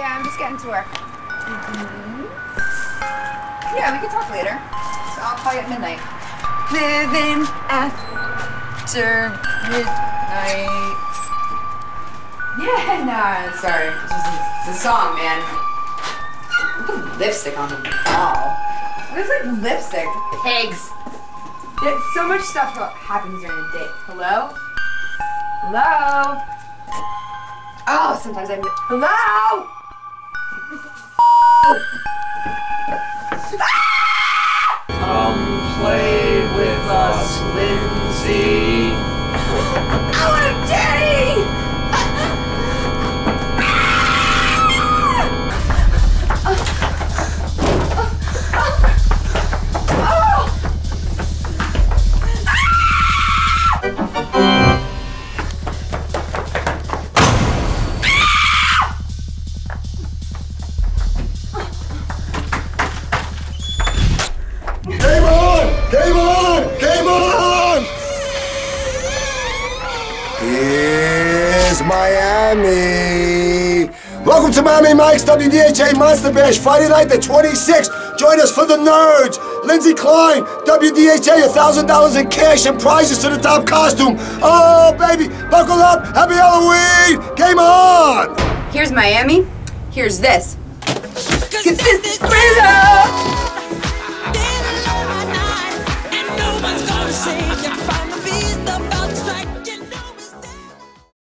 Yeah, I'm just getting to work. Yeah, we can talk later. So I'll call you at midnight. Living after midnight. Yeah, nah, sorry. It's a song, man. Put lipstick on the wall. What is like lipstick? Pigs. So much stuff happens during a date. Hello? Hello? Oh, sometimes I... Hello? Come play with us, Lindsay. I want a daddy! Game on! Game on! Game on! Here's Miami. Welcome to Miami Mike's WDHA Monster Bash, Friday night the 26th. Join us for the nerds. Lindsay Klein, WDHA, $1,000 in cash and prizes to the top costume. Oh, baby, buckle up. Happy Halloween. Game on! Here's Miami. Here's this. 'Cause this is thriller! And no one's gonna save you.